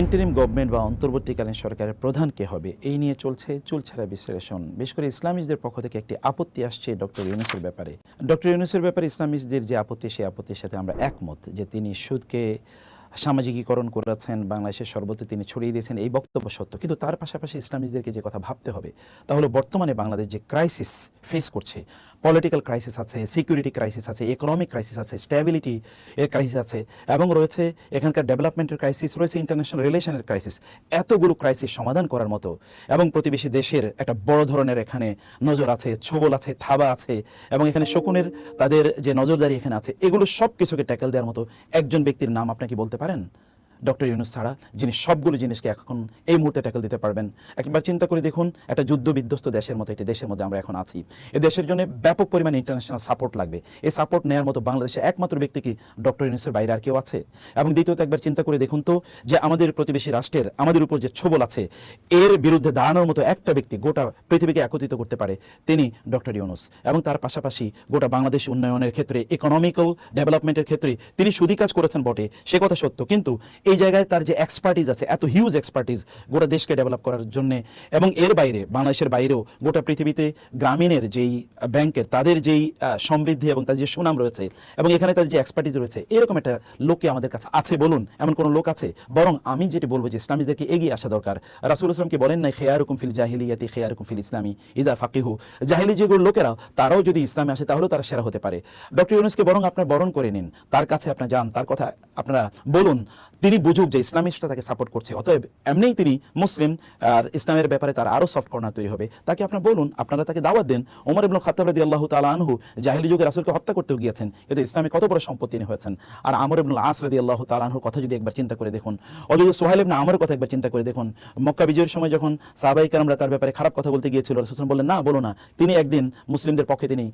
Interim government বা অন্তর্বর্তীকালীন সরকারের প্রধান কে হবে এই নিয়ে চলছে চুলছাড়া বিশ্লেষণ। বিশেষ করে ইসলামিস্টদের পক্ষ থেকে একটি আপত্তি আসছে ডক্টর ইউনূসের ব্যাপারে। ডক্টর ইউনূসের ব্যাপারে ইসলামিস্টদের যে আপত্তি, সেই আপত্তির সাথে আমরা একমত যে তিনি সুদকে সামাজিকীকরণ করেছেন, বাংলাদেশের সর্বত্র তিনি ছড়িয়ে দিয়েছেন, এই বক্তব্য সত্য। কিন্তু তার পাশাপাশি ইসলামিস্টদেরকে যে কথা ভাবতে হবে তা হলো বর্তমানে বাংলাদেশ যে ক্রাইসিস ফেস করছে, পলিটিক্যাল ক্রাইসিস আছে, সিকিউরিটি ক্রাইসিস আছে, ইকোনমিক ক্রাইসিস আছে, স্ট্যাবিলিটি এর ক্রাইসিস আছে, এবং রয়েছে এখানকার ডেভেলপমেন্টের ক্রাইসিস, রয়েছে ইন্টারন্যাশনাল রিলেশনের ক্রাইসিস। এতগুলো ক্রাইসিস সমাধান করার মতো এবং প্রতিবেশী দেশের একটা বড় ধরনের এখানে নজর আছে, ছোবল আছে, থাবা আছে, এবং এখানে শকুনের তাদের যে নজরদারি এখানে আছে, এগুলো সব কিছুকে ট্যাকেল দেওয়ার মতো একজন ব্যক্তির নাম আপনি কি বলতে পারেন? ডক্টর ইউনূস ছাড়া, যিনি সবগুলো জিনিসকে এখন এই মুহূর্তে ট্যাকেল দিতে পারবেন। একবার চিন্তা করে দেখুন, একটা যুদ্ধ বিধ্বস্ত দেশের মতো একটি দেশের মধ্যে আমরা এখন আছি। এই দেশের জন্য ব্যাপক পরিমাণে ইন্টারন্যাশনাল সাপোর্ট লাগবে। এই সাপোর্ট নেওয়ার মতো বাংলাদেশে একমাত্র ব্যক্তি কি ডক্টর ইউনূসের বাইরে আর কেউ আছে? এবং দ্বিতীয়ত একবার চিন্তা করে দেখুন তো, যে আমাদের প্রতিবেশী রাষ্ট্রের আমাদের উপর যে ছোবল আছে, এর বিরুদ্ধে দাঁড়ানোর মতো একটা ব্যক্তি গোটা পৃথিবীকে একত্রিত করতে পারে, তিনি ডক্টর ইউনূস। এবং তার পাশাপাশি গোটা বাংলাদেশ উন্নয়নের ক্ষেত্রে, ইকোনমিক্যাল ডেভেলপমেন্টের ক্ষেত্রে তিনি সুদী কাজ করেছেন বটে, সে কথা সত্য, কিন্তু এই জায়গায় তার যে এক্সপার্টিজ আছে, এত হিউজ এক্সপার্টিজ গোটা দেশকে ডেভেলপ করার জন্য, এবং এর বাইরে বাংলাদেশের বাইরেও গোটা পৃথিবীতে গ্রামীণের যেই ব্যাংকের তাদের যেই সমৃদ্ধি এবং তাদের যে সুনাম রয়েছে, এবং এখানে তাদের যে এক্সপার্টিজ রয়েছে, এরকম একটা লোককে আমাদের কাছে আছে বলুন? এমন কোনো লোক আছে? বরং আমি যেটি বলবো যে ইসলামীদেরকে এগিয়ে আসা দরকার। রাসূল ইসলামকে বলেন নাই খেয়ারুকুম ফিল জাহিলিয়াতি খেয়ারুকুম ফিল ইসলামি ইজা ফাকিহু, জাহিলি যেগুলো লোকেরা তারাও যদি ইসলামে আসে তাহলেও তারা সেরা হতে পারে। ডক্টর ইউনূসকে বরং আপনার বরণ করে নিন, তার কাছে আপনার যান, তার কথা আপনারা বলুন, তিনি বুঝুক যে ইসলামিস্টরা তাকে সাপোর্ট করছে। অতএব এমনিই তিনি মুসলিম, আর ইসলামের ব্যাপারে তার আরও সফট কর্নার তৈরি হবে। তাকে আপনারা বলুন, আপনারা তাকে দাওয়াত দেন। ওমর ইবনুল খাত্তাব রাদিয়াল্লাহু তাআলা আনহু জাহিলি যুগে রাসূলকে হত্যা করতে গিয়েছেন, কিন্তু ইসলামে কত বড় সম্পদ তিনি হয়েছেন। আর আমর ইবনুল আস রাদিয়াল্লাহু তাআলা আনহুর কথা যদি একবার চিন্তা করে দেখুন, অথবা সোহাইল ইবনে আমরের কথা একবার চিন্তা করে দেখুন, মক্কা বিজয়ের সময় যখন সাহাবায়ে কেরামরা তার ব্যাপারে খারাপ কথা বলতে গিয়েছিল, রাসূল বললেন না, বলো না। তিনি একদিন মুসলিমদের পক্ষে তিনি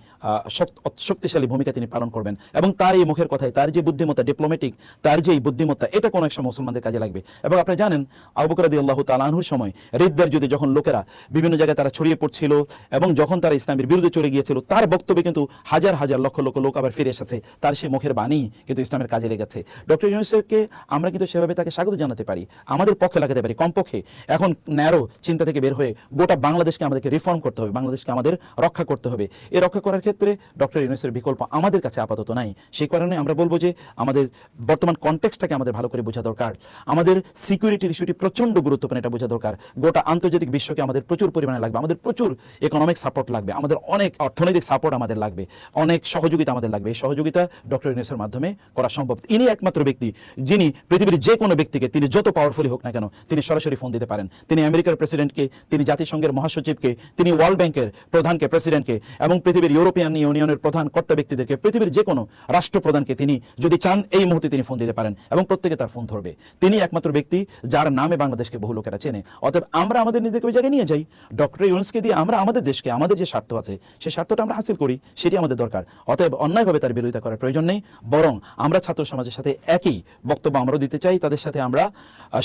শক্তিশালী ভূমিকা তিনি পালন করবেন, এবং তার এই মুখের কথায়, তার যে বুদ্ধিমত্তা, ডিপ্লোম্যাটিক তার যে বুদ্ধিমত্তা, এটা কোনো এক সময় মুসলমানদের কাজে লাগবে। এবং আপনারা জানেন আবু বকর রাদিয়াল্লাহু তাআলা আনহুর সময় রিদ্দার যুদ্ধে যখন লোকেরা বিভিন্ন জায়গায় তারা ছড়িয়ে পড়ছিল, এবং যখন তারা ইসলামের বিরুদ্ধে চলে গিয়েছিল, তার বক্তব্যে কিন্তু হাজার হাজার লক্ষ লক্ষ লোক আবার ফিরে এসেছে। তার সেই মুখের বাণী কিন্তু ইসলামের কাজে লেগেছে। ডক্টর ইউনূসকে আমরা কিন্তু সেভাবে তাকে স্বাগত জানাতে পারি, আমাদের পক্ষে লাগাতে পারি। কমপক্ষে এখন ন্যারো চিন্তা থেকে বের হয়ে গোটা বাংলাদেশকে আমাদেরকে রিফর্ম করতে হবে, বাংলাদেশকে আমাদের রক্ষা করতে হবে। এই রক্ষা করার ক্ষেত্রে ডক্টর ইউনূসের বিকল্প আমাদের কাছে আপাতত নাই। সেই কারণে আমরা বলবো যে আমাদের বর্তমান কনটেক্সটটাকে আমাদের ভালো করে বোঝা দরকার। আমাদের সিকিউরিটির ইস্যুটি প্রচণ্ড গুরুত্বপূর্ণ, এটা বোঝা দরকার। গোটা আন্তর্জাতিক বিশ্বকে আমাদের প্রচুর পরিমাণে লাগবে, আমাদের প্রচুর ইকোনমিক সাপোর্ট লাগবে, আমাদের অনেক অর্থনৈতিক সাপোর্ট আমাদের লাগবে, অনেক সহযোগিতা আমাদের লাগবে। এই সহযোগিতা ডক্টর ইউনূসের মাধ্যমে করা সম্ভব। ইনি একমাত্র ব্যক্তি যিনি পৃথিবীর যে কোনো ব্যক্তিকে, তিনি যত পাওয়ারফুলি হোক না কেন, তিনি সরাসরি ফোন দিতে পারেন। তিনি আমেরিকার প্রেসিডেন্টকে, তিনি জাতিসংঘের মহাসচিবকে, তিনি ওয়ার্ল্ড ব্যাংকের প্রধানকে, প্রেসিডেন্টকে, এবং পৃথিবীর ইউরোপিয়ান ইউনিয়নের প্রধান কর্তা ব্যক্তিদেরকে, পৃথিবীর যে কোনো রাষ্ট্রপ্রধানকে তিনি যদি চান এই মুহূর্তে তিনি ফোন দিতে পারেন, এবং প্রত্যেকে তার ফোন ধরবে। তিনি একমাত্র ব্যক্তি যার নামে বাংলাদেশকে বহু লোকেরা চেনে। অতএব আমরা আমাদের নিজেকে ওই জায়গায় নিয়ে যাই, ডক্টর ইউনূসকে দিয়ে আমরা আমাদের দেশকে, আমাদের যে স্বার্থ আছে সেই স্বার্থটা আমরা হাসিল করি, সেটি আমাদের দরকার। অতএব অন্যায়ভাবে তার বিরোধিতা করার প্রয়োজন নেই, বরং আমরা ছাত্র সমাজের সাথে একই বক্তব্য আমরাও দিতে চাই, তাদের সাথে আমরা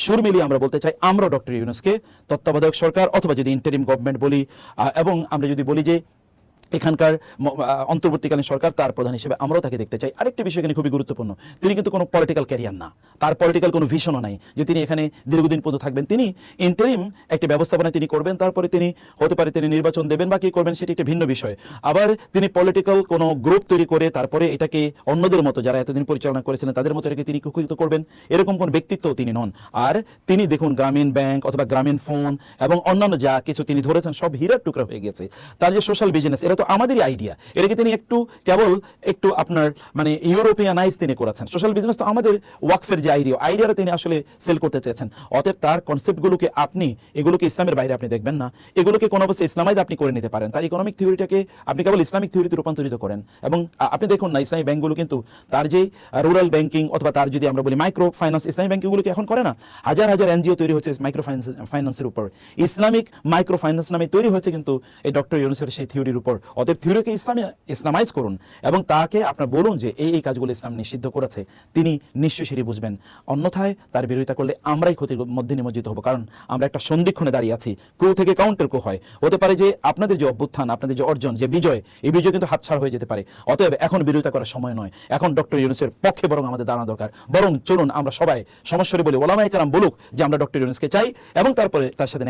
সুর মিলিয়ে আমরা বলতে চাই, আমরা ডক্টর ইউনূসকে তত্ত্বাবধায়ক সরকার অথবা যদি ইন্টারিম গভর্নমেন্ট বলি, এবং আমরা যদি বলি যে এখানকার অন্তর্বর্তীকালীন সরকার, তার প্রধান হিসেবে আমরাও তাকে দেখতে চাই। আরেকটি বিষয় এখানে খুবই গুরুত্বপূর্ণ, তিনি কিন্তু কোনো পলিটিক্যাল ক্যারিয়ার না, তার পলিটিক্যাল কোনো ভিশনও নাই যে তিনি এখানে দীর্ঘদিন পর্যন্ত থাকবেন। তিনি ইন্টারিম একটি ব্যবস্থাপনা তিনি করবেন, তারপরে তিনি হতে পারে তিনি নির্বাচন দেবেন বা কি করবেন সেটি একটি ভিন্ন বিষয়। আবার তিনি পলিটিক্যাল কোনো গ্রুপ তৈরি করে তারপরে এটাকে অন্যদের মতো যারা এতদিন পরিচালনা করেছিলেন তাদের মতো এটাকে তিনি কুক্ষিগত করবেন, এরকম কোন ব্যক্তিত্ব তিনি নন। আর তিনি দেখুন গ্রামীণ ব্যাংক অথবা গ্রামীণ ফোন এবং অন্যান্য যা কিছু তিনি ধরেছেন সব হীরার টুকরা হয়ে গেছে। তার যে সোশ্যাল বিজনেস, এটা তো আমাদেরই আইডিয়া, এটাকে তিনি কেবল একটু আপনার মানে ইউরোপিয়ানাইজ তিনি করেছেন। সোশ্যাল বিজনেস তো আমাদের ওয়াকফের যে আইডিয়াটা তিনি আসলে সেল করতে চেয়েছেন। অতএব তার কনসেপ্টগুলোকে এগুলোকে ইসলামের বাইরে আপনি দেখবেন না, এগুলোকে কোনো অবশ্যই ইসলামাইজ আপনি করে নিতে পারেন। তার ইকোনমিক থিওরিটাকে আপনি কেবল ইসলামিক থিওরিতে রূপান্তরিত করেন। এবং আপনি দেখুন না, ইসলামিক ব্যাংকগুলো কিন্তু তার যে রুরাল ব্যাংকিং অথবা তার যদি আমরা বলি মাইক্রো ফাইন্যান্স, ইসলামিক ব্যাংকগুলোকে এখন করে না। হাজার হাজার এনজিও তৈরি হচ্ছে মাইক্রো ফাইন্যান্সের উপর, ইসলামিক মাইক্রো ফাইন্যান্স নামে তৈরি হয়েছে কিন্তু এই ডক্টর ইউনূসের সেই থিওরির উপর। অতএব থিওরিকে ইসলামাইজ করুন এবং তাকে আপনার বলুন যে এই কাজগুলো ইসলাম নিষিদ্ধ করেছে, তিনি নিশ্চয়ই সেটি বুঝবেন। অন্যথায় তার বিরোধিতা করলে আমরাই ক্ষতির মধ্যে নিমজ্জিত হব, কারণ আমরা একটা সন্ধিক্ষণে দাঁড়িয়ে আছি। ক্রু থেকে কাউন্টার ক্রু হয়, হতে পারে যে আপনাদের যে অভ্যুত্থান, আপনাদের যে অর্জন, যে বিজয়, এই বিজয় কিন্তু হাতছাড়া হয়ে যেতে পারে। অতএব এখন বিরোধিতা করার সময় নয়, এখন ডক্টর ইউনূসের পক্ষে বরং আমাদের দাঁড়ানো দরকার। বরং চলুন আমরা সবাই সমস্যারে বলি, ওলামায়ে কেরাম বলুক যে আমরা ডক্টর ইউনূসকে চাই, এবং তারপরে তার সাথে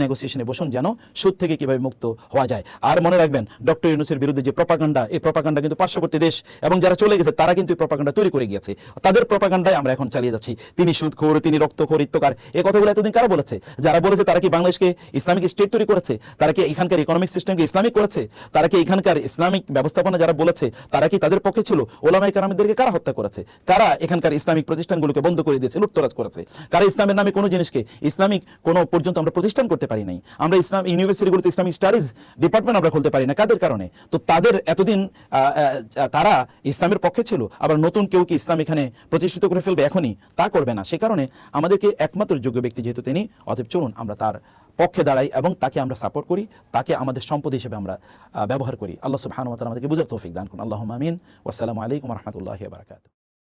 নেগোসিয়েশনে বসুন যেন সুদ থেকে কিভাবে মুক্ত হওয়া যায়। আর মনে রাখবেন, ডক্টর ইউনূসের বিরুদ্ধে যে প্রপাগান্ডা, এই প্রপাগান্ডা কিন্তু পার্শ্ববর্তী দেশ এবং যারা চলে গেছে তারা কিন্তু এই প্রপাগান্ডা তৈরি করে গিয়েছে। তাদের প্রপাগান্ডায় আমরা এখন চালিয়ে যাচ্ছি। তিনি সুদখোর, তিনি রক্তখোর, ইত্যকার, এই কথাগুলো এতদিন কারা বলেছে? যারা বলেছে তারা কি বাংলাদেশকে ইসলামিক স্টেট তৈরি করেছে? তারা কি এখানকার ইকোনমিক সিস্টেমকে ইসলামিক করেছে? তারা কি এখানকার ইসলামিক ব্যবস্থাপনা যারা বলেছে তারা কি তাদের পক্ষে ছিল? ওলামায়ে কেরামদেরকে কারা হত্যা করেছে? কারা এখানকার ইসলামিক প্রতিষ্ঠানগুলোকে বন্ধ করে দিয়েছে, লুটতরাজ করেছে? কারা ইসলামের নামে কোনো জিনিসকে ইসলামিক কোনো পর্যন্ত আমরা প্রতিষ্ঠান করতে পারি নাই? আমরা ইসলাম ইউনিভার্সিটিগুলোতে ইসলামিক স্টাডিজ ডিপার্টমেন্ট আমরা খুলতে পারি না, কাদের কারণে? তো তাদের এতদিন তারা ইসলামের পক্ষে ছিল, আবার নতুন কেউ কি ইসলাম এখানে প্রতিষ্ঠিত করে ফেলবে এখনই? তা করবে না। সে কারণে আমাদেরকে একমাত্র যোগ্য ব্যক্তি যেহেতু তিনি, অতএব চলুন আমরা তার পক্ষে দাঁড়াই এবং তাকে আমরা সাপোর্ট করি, তাকে আমাদের সম্পদ হিসেবে আমরা ব্যবহার করি। আল্লাহ সুবহানাহু ওয়া তাআলা আমাদেরকে বুঝার তৌফিক দান করুন। আল্লাহুম্মা আমিন। ওয়াসসালামু আলাইকুম ওয়া রাহমাতুল্লাহি ওয়া বারাকাতুহু।